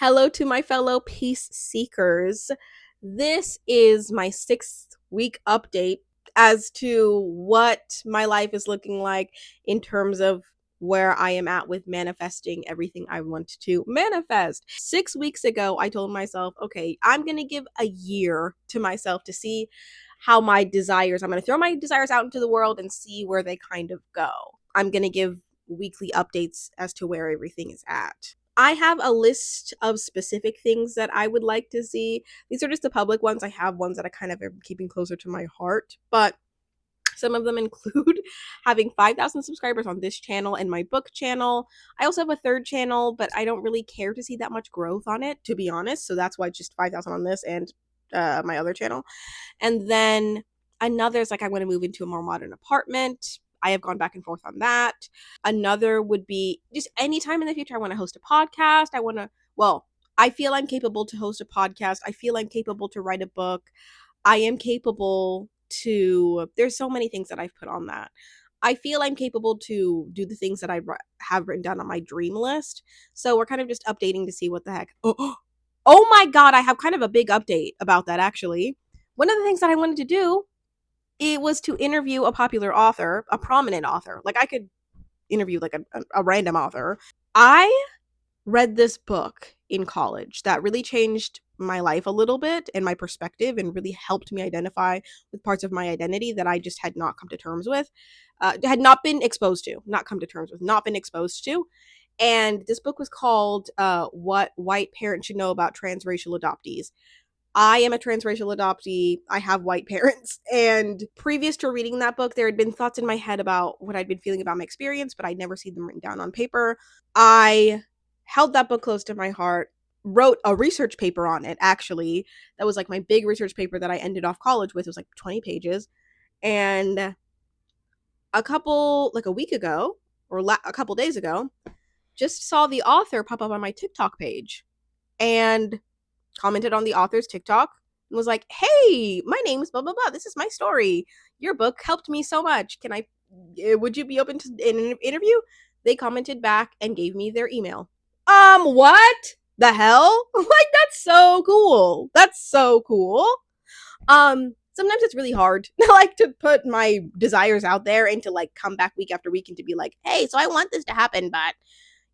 Hello to my fellow peace seekers. This is my 6th week update as to what my life is looking like in terms of where I am at with manifesting everything I want to manifest. 6 weeks ago, I told myself, okay, I'm going to give a year to myself to see how I'm going to throw my desires out into the world and see where they kind of go. I'm going to give weekly updates as to where everything is at. I have a list of specific things that I would like to see. These are just the public ones. I have ones that I kind of am keeping closer to my heart, but some of them include having 5,000 subscribers on this channel and my book channel. I also have a third channel, but I don't really care to see that much growth on it, to be honest. So that's why just 5,000 on this and my other channel. And then another is like I want to move into a more modern apartment. I have gone back and forth on that. Another would be just anytime in the future I want to host a podcast. I feel I'm capable to host a podcast. I feel I'm capable to write a book. I am capable to, there's so many things that I've put on that. I feel I'm capable to do the things that I have written down on my dream list. So we're kind of just updating to see what the heck. Oh my God, I have kind of a big update about that actually. One of the things that I wanted to do, it was to interview a popular author, a prominent author. Like I could interview like a random author. I read this book in college that really changed my life a little bit and my perspective and really helped me identify with parts of my identity that I just had not come to terms with, had not been exposed to, not come to terms with, not been exposed to. And this book was called What White Parents Should Know About Transracial Adoptees. I am a transracial adoptee. I have white parents. And previous to reading that book, there had been thoughts in my head about what I'd been feeling about my experience, but I'd never seen them written down on paper. I held that book close to my heart, wrote a research paper on it, actually. That was like my big research paper that I ended off college with. It was like 20 pages. And a week ago, or a couple days ago, just saw the author pop up on my TikTok page and commented on the author's TikTok and was like, "Hey, my name is blah blah blah. This is my story. Your book helped me so much. Would you be open to an interview?" They commented back and gave me their email. What the hell? Like that's so cool. That's so cool. Sometimes it's really hard like to put my desires out there and to like come back week after week and to be like, "Hey, so I want this to happen, but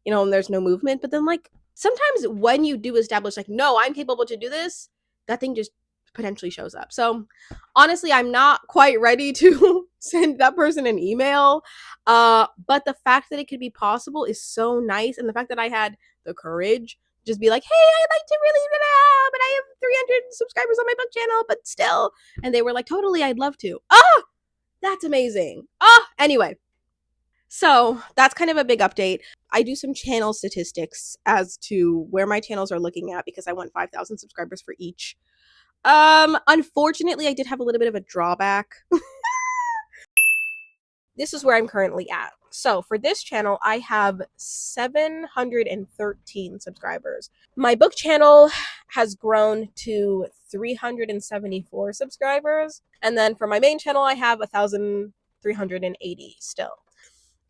and there's no movement." But then like sometimes when you do establish like, no, I'm capable to do this, that thing just potentially shows up. So honestly, I'm not quite ready to send that person an email. But the fact that it could be possible is so nice. And the fact that I had the courage to just be like, "Hey, I'd like to really, but I have 300 subscribers on my book channel, but still." And they were like, "Totally, I'd love to." That's amazing. Anyway. So that's kind of a big update. I do some channel statistics as to where my channels are looking at because I want 5,000 subscribers for each. Unfortunately, I did have a little bit of a drawback. This is where I'm currently at. So for this channel, I have 713 subscribers. My book channel has grown to 374 subscribers. And then for my main channel, I have 1,380 still.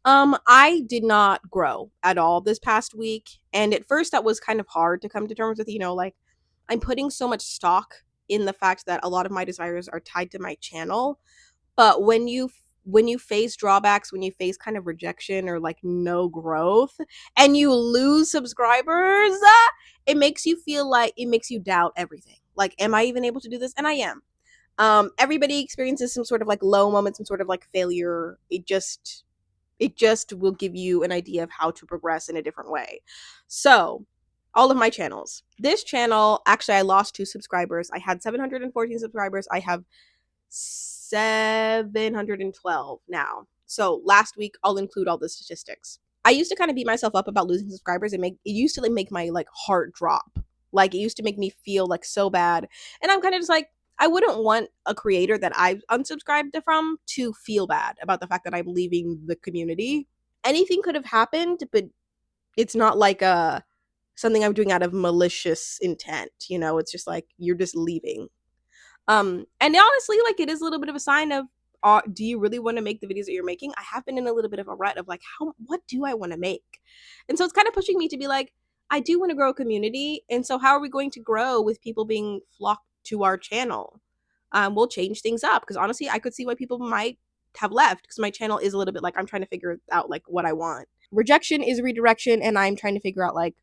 I did not grow at all this past week. And at first that was kind of hard to come to terms with, like I'm putting so much stock in the fact that a lot of my desires are tied to my channel. But when you face drawbacks, when you face kind of rejection or like no growth and you lose subscribers, it makes you feel like it makes you doubt everything. Like, am I even able to do this? And I am. Everybody experiences some sort of like low moment, some sort of like failure. It just will give you an idea of how to progress in a different way. So all of my channels. This channel, actually, I lost 2 subscribers. I had 714 subscribers. I have 712 now. So last week, I'll include all the statistics. I used to kind of beat myself up about losing subscribers and it used to like make my like heart drop. Like it used to make me feel like so bad. And I'm kind of just like, I wouldn't want a creator that I've unsubscribed from to feel bad about the fact that I'm leaving the community. Anything could have happened, but it's not like something I'm doing out of malicious intent. It's just like you're just leaving. And honestly, like it is a little bit of a sign of, do you really want to make the videos that you're making? I have been in a little bit of a rut of like, what do I want to make? And so it's kind of pushing me to be like, I do want to grow a community. And so, how are we going to grow with people being flocked to our channel? We'll change things up because honestly, I could see why people might have left because my channel is a little bit like I'm trying to figure out like what I want. Rejection is redirection, and I'm trying to figure out like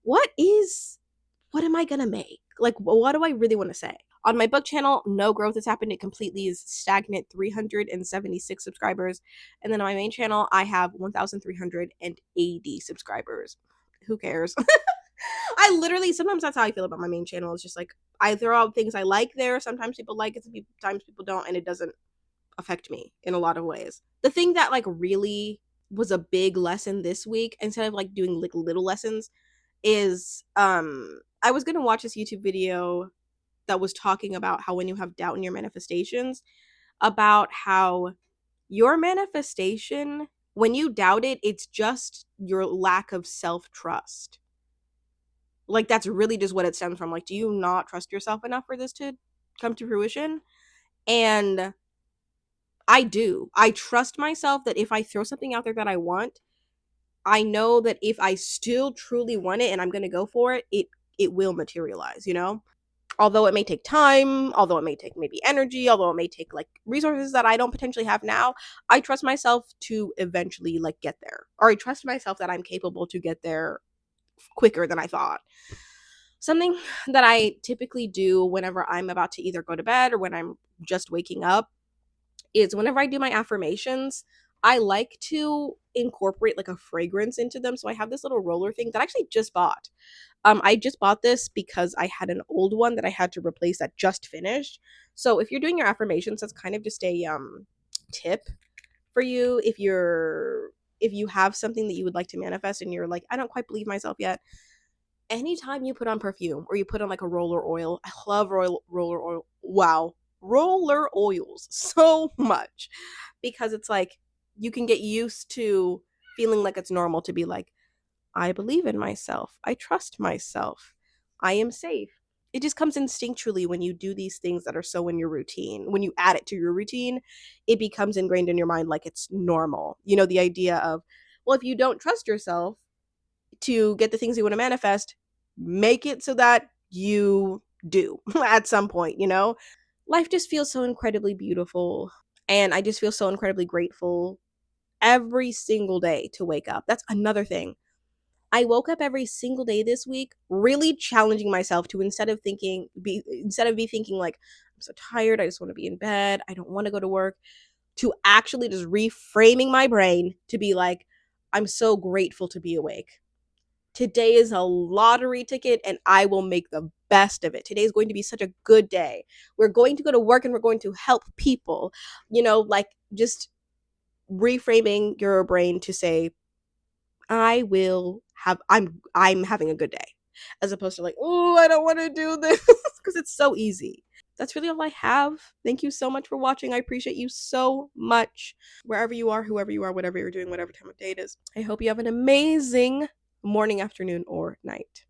what am I gonna make? Like, what do I really want to say? On my book channel, no growth has happened. It completely is stagnant, 376 subscribers. And then on my main channel, I have 1,380 subscribers. Who cares? I literally, sometimes that's how I feel about my main channel. It's just like, I throw out things I like there. Sometimes people like it, sometimes people don't, and it doesn't affect me in a lot of ways. The thing that like really was a big lesson this week, instead of like doing like little lessons, is I was gonna watch this YouTube video that was talking about how when you have doubt in your manifestations, about how your manifestation, when you doubt it, it's just your lack of self-trust. Like that's really just what it stems from. Like, do you not trust yourself enough for this to come to fruition? And I do. I trust myself that if I throw something out there that I want, I know that if I still truly want it and I'm going to go for it, it will materialize, you know? Although it may take time, although it may take maybe energy, although it may take like resources that I don't potentially have now, I trust myself to eventually like get there. Or I trust myself that I'm capable to get there quicker than I thought. Something that I typically do whenever I'm about to either go to bed or when I'm just waking up is whenever I do my affirmations, I like to incorporate like a fragrance into them. So I have this little roller thing that I actually just bought. I just bought this because I had an old one that I had to replace that just finished. So if you're doing your affirmations, that's kind of just a tip for you. If you have something that you would like to manifest and you're like, I don't quite believe myself yet, anytime you put on perfume or you put on like a roller oil, I love roller oil. Wow, roller oils so much because it's like you can get used to feeling like it's normal to be like, I believe in myself, I trust myself, I am safe. It just comes instinctually when you do these things that are so in your routine. When you add it to your routine, it becomes ingrained in your mind like it's normal. You know, the idea of, well, if you don't trust yourself to get the things you want to manifest, make it so that you do at some point, you know? Life just feels so incredibly beautiful. And I just feel so incredibly grateful every single day to wake up. That's another thing. I woke up every single day this week really challenging myself to instead of be thinking like I'm so tired, I just want to be in bed, I don't want to go to work, to actually just reframing my brain to be like I'm so grateful to be awake. Today is a lottery ticket and I will make the best of it. Today is going to be such a good day. We're going to go to work and we're going to help people. You know, like just reframing your brain to say I'm having a good day, as opposed to like, oh, I don't want to do this because it's so easy. That's really all I have. Thank you so much for watching. I appreciate you so much. Wherever you are, whoever you are, whatever you're doing, whatever time of day it is. I hope you have an amazing morning, afternoon, or night.